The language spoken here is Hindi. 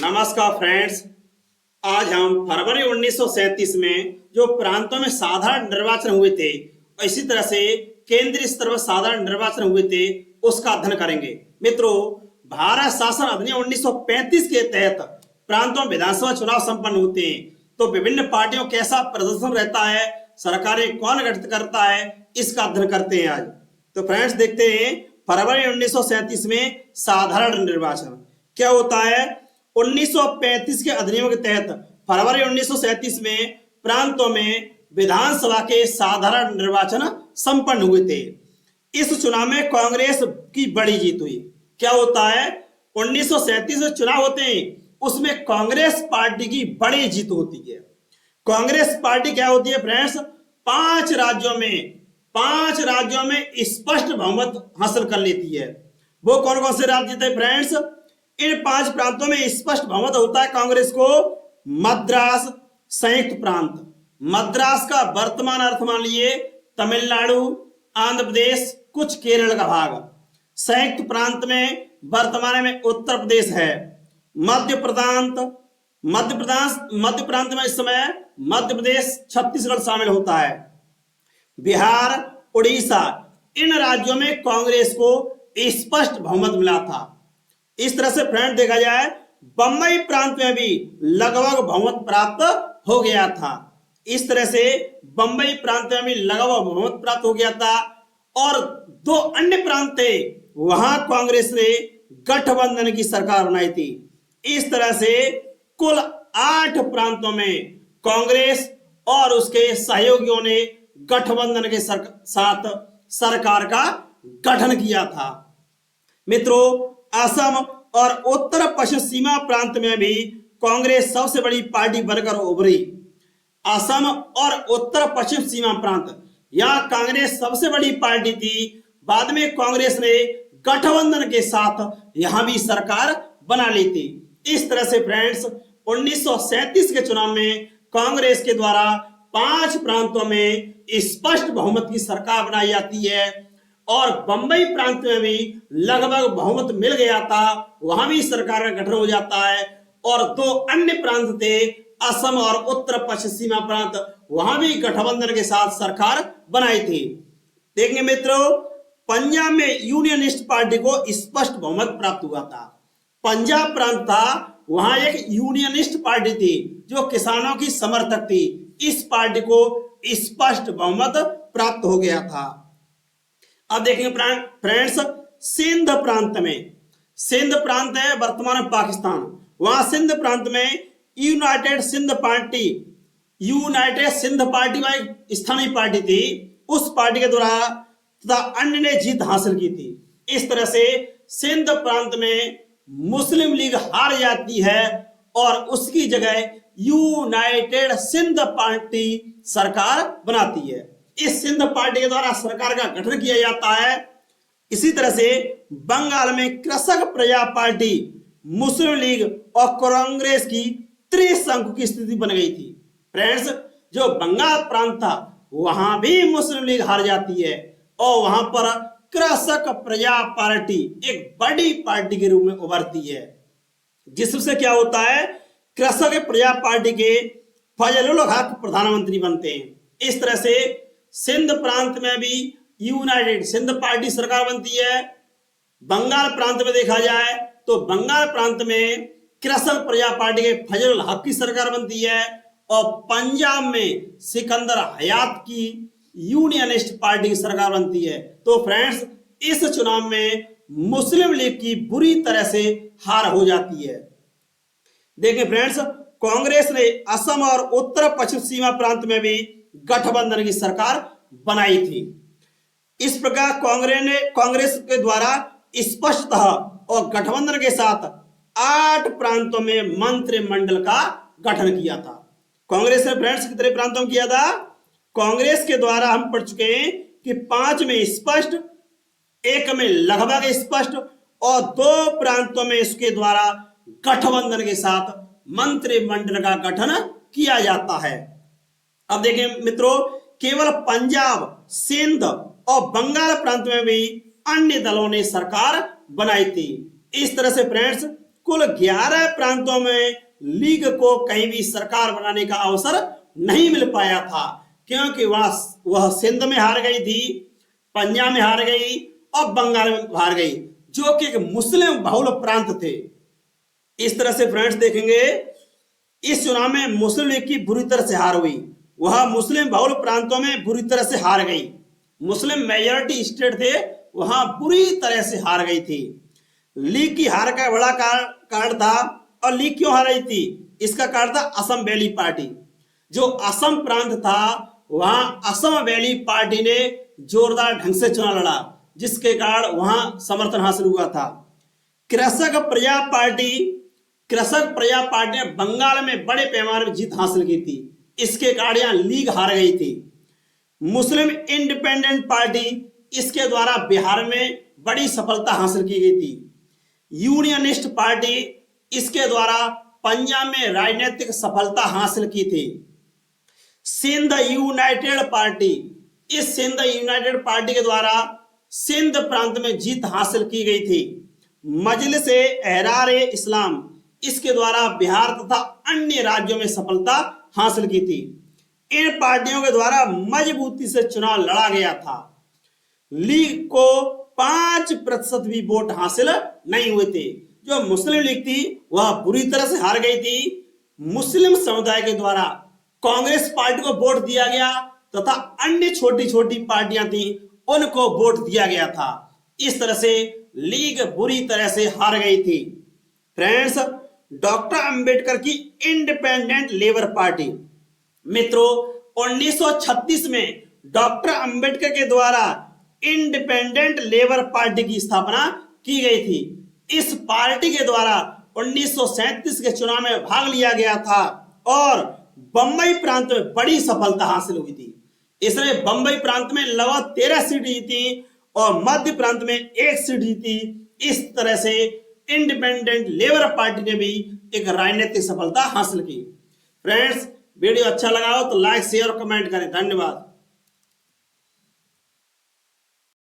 नमस्कार फ्रेंड्स। आज हम फरवरी 1937 में जो प्रांतों में साधारण निर्वाचन हुए थे, इसी तरह से केंद्रीय स्तर पर साधारण निर्वाचन हुए थे, उसका अध्ययन करेंगे। मित्रों, भारत शासन अधिनियम 1935 के तहत प्रांतों में विधानसभा चुनाव संपन्न होते हैं। तो विभिन्न पार्टियों कैसा प्रदर्शन रहता है, सरकारें कौन गठित करता है, इसका अध्ययन करते हैं आज। तो फ्रेंड्स देखते हैं फरवरी 1937 में साधारण निर्वाचन क्या होता है। 1935 के अधिनियम के तहत फरवरी 1937 में प्रांतों में विधानसभा के साधारण निर्वाचन संपन्न हुए थे। इस चुनाव में कांग्रेस की बड़ी जीत हुई। क्या होता है, 1937 में चुनाव होते हैं, उसमें कांग्रेस पार्टी की बड़ी जीत होती है। कांग्रेस पार्टी क्या होती है फ्रेंड्स, पांच राज्यों में स्पष्ट बहुमत हासिल कर लेती है। वो कौन कौन से राज्य थे फ्रेंड्स? इन पांच प्रांतों में स्पष्ट बहुमत होता है कांग्रेस को। मद्रास संयुक्त प्रांत, मद्रास का वर्तमान अर्थ मान लिए तमिलनाडु, आंध्र प्रदेश, कुछ केरल का भाग। संयुक्त प्रांत में वर्तमान में उत्तर प्रदेश है। मध्य प्रांत में इस समय मध्य प्रदेश, छत्तीसगढ़ शामिल होता है। बिहार, उड़ीसा, इन राज्यों में कांग्रेस को स्पष्ट बहुमत मिला था। इस तरह से फ्रेंड देखा जाए, बंबई प्रांत में भी लगभग बहुमत प्राप्त हो गया था। इस तरह से बंबई प्रांत में भी लगभग बहुमत प्राप्त हो गया था। और दो अन्य प्रांत थे, वहां कांग्रेस ने गठबंधन की सरकार बनाई थी। इस तरह से कुल 8 प्रांतों में कांग्रेस और उसके सहयोगियों ने गठबंधन के साथ सरकार का गठन किया था। मित्रों, असम और उत्तर पश्चिम सीमा प्रांत में भी कांग्रेस सबसे बड़ी पार्टी बनकर उभरी। असम और उत्तर पश्चिम सीमा प्रांत, यहां कांग्रेस सबसे बड़ी पार्टी थी। बाद में कांग्रेस ने गठबंधन के साथ यहां भी सरकार बना ली थी। इस तरह से फ्रेंड्स 1937 के चुनाव में कांग्रेस के द्वारा 5 प्रांतों में स्पष्ट बहुमत की सरकार बनाई जाती है। और बंबई प्रांत में भी लगभग बहुमत मिल गया था, वहां भी सरकार का गठन हो जाता है। और 2 अन्य प्रांत थे, असम और उत्तर पश्चिम सीमा प्रांत, वहां भी गठबंधन के साथ सरकार बनाई थी। देखेंगे मित्रों, पंजाब में यूनियनिस्ट पार्टी को स्पष्ट बहुमत प्राप्त हुआ था। पंजाब प्रांत था, वहां एक यूनियनिस्ट पार्टी थी जो किसानों की समर्थक थी। इस पार्टी को स्पष्ट बहुमत प्राप्त हो गया था। अब देखेंगे फ्रेंड्स, सिंध प्रांत है वर्तमान में पाकिस्तान। वहां सिंध प्रांत में यूनाइटेड सिंध पार्टी वहां एक स्थानीय पार्टी थी। उस पार्टी के द्वारा तथा अन्य ने जीत हासिल की थी। इस तरह से सिंध प्रांत में मुस्लिम लीग हार जाती है और उसकी जगह यूनाइटेड सिंध पार्टी सरकार बनाती है। इस सिंध पार्टी के द्वारा सरकार का गठन किया जाता है। इसी तरह से बंगाल में कृषक प्रजा पार्टी, मुस्लिम लीग और कांग्रेस की त्रिशंकु की स्थिति बन गई थी। फ्रेंड्स, जो बंगाल प्रांत था, वहां भी मुस्लिम लीग हार जाती है और वहां पर कृषक प्रजा पार्टी एक बड़ी पार्टी के रूप में उभरती है, जिससे क्या होता है, कृषक प्रजा पार्टी के फजलुल हक प्रधानमंत्री बनते हैं। इस तरह से सिंध प्रांत में भी यूनाइटेड सिंध पार्टी सरकार बनती है। बंगाल प्रांत में देखा जाए तो बंगाल प्रांत में कृषक प्रजा पार्टी के फजलुल हक की सरकार बनती है। और पंजाब में सिकंदर हयात की यूनियनिस्ट पार्टी की सरकार बनती है। तो फ्रेंड्स, इस चुनाव में मुस्लिम लीग की बुरी तरह से हार हो जाती है। देखिए फ्रेंड्स, कांग्रेस ने असम और उत्तर पश्चिम सीमा प्रांत में भी गठबंधन की सरकार बनाई थी। इस प्रकार कांग्रेस के द्वारा स्पष्टतः और गठबंधन के साथ 8 प्रांतों में मंत्रिमंडल का गठन किया था। कांग्रेस ने फ्रेंड्स कितने प्रांतों में किया था? कांग्रेस के द्वारा हम पढ़ चुके हैं कि 5 में स्पष्ट, 1 में लगभग स्पष्ट और 2 प्रांतों में इसके द्वारा गठबंधन के साथ मंत्रिमंडल का गठन किया जाता है। अब देखें मित्रों, केवल पंजाब, सिंध और बंगाल प्रांत में भी अन्य दलों ने सरकार बनाई थी। इस तरह से फ्रेंड्स, कुल 11 प्रांतों में लीग को कहीं भी सरकार बनाने का अवसर नहीं मिल पाया था, क्योंकि वह सिंध में हार गई थी, पंजाब में हार गई और बंगाल में हार गई, जो कि एक मुस्लिम बहुल प्रांत थे। इस तरह से फ्रेंड्स देखेंगे, इस चुनाव में मुस्लिम लीग की बुरी तरह से हार हुई। वह मुस्लिम बहुल प्रांतों में बुरी तरह से हार गई। मुस्लिम मेजॉरिटी स्टेट थे, वहां बुरी तरह से हार गई थी। लीग की हार का बड़ा कारण था, और लीग क्यों हार रही थी, इसका कारण था असम वैली पार्टी। जो असम प्रांत था, वहां असम वैली पार्टी ने जोरदार ढंग से चुनाव लड़ा, जिसके कारण वहां समर्थन हासिल हुआ था। कृषक प्रजा पार्टी ने बंगाल में बड़े पैमाने पर जीत हासिल की थी, इसके कारण यहां लीग हार गई थी। मुस्लिम इंडिपेंडेंट पार्टी, इसके द्वारा बिहार में बड़ी सफलता हासिल की गई थी। यूनियनिस्ट पार्टी, इसके द्वारा पंजाब में राजनीतिक सफलता हासिल की थी। सिंध यूनाइटेड पार्टी, इस सिंध यूनाइटेड पार्टी के द्वारा सिंध प्रांत में जीत हासिल की गई थी। मजलिस एहरार इस्लाम, इसके द्वारा बिहार तथा अन्य राज्यों में सफलता हासिल की थी। इन पार्टियों के द्वारा मजबूती से चुनाव लड़ा गया था। लीग को 5% भी वोट हासिल नहीं हुए थे। जो मुस्लिम लीग थी वह बुरी तरह से हार गई थी। मुस्लिम समुदाय के द्वारा कांग्रेस पार्टी को वोट दिया गया तथा अन्य छोटी छोटी पार्टियां थी उनको वोट दिया गया था। इस तरह से लीग बुरी तरह से हार गई थी। फ्रेंड्स, डॉक्टर अंबेडकर की इंडिपेंडेंट लेबर पार्टी, मित्रों 1936 में डॉक्टर अंबेडकर के द्वारा इंडिपेंडेंट लेबर पार्टी की स्थापना की गई थी। इस पार्टी के द्वारा 1937 के चुनाव में भाग लिया गया था और बंबई प्रांत में बड़ी सफलता हासिल हुई थी। इसने बंबई प्रांत में लगभग 13 सीट जीती और मध्य प्रांत में 1 सीट जीती। इस तरह से इंडिपेंडेंट लेबर पार्टी ने भी एक राजनीतिक सफलता हासिल की। फ्रेंड्स, वीडियो अच्छा लगा हो तो लाइक शेयर और कमेंट करें। धन्यवाद।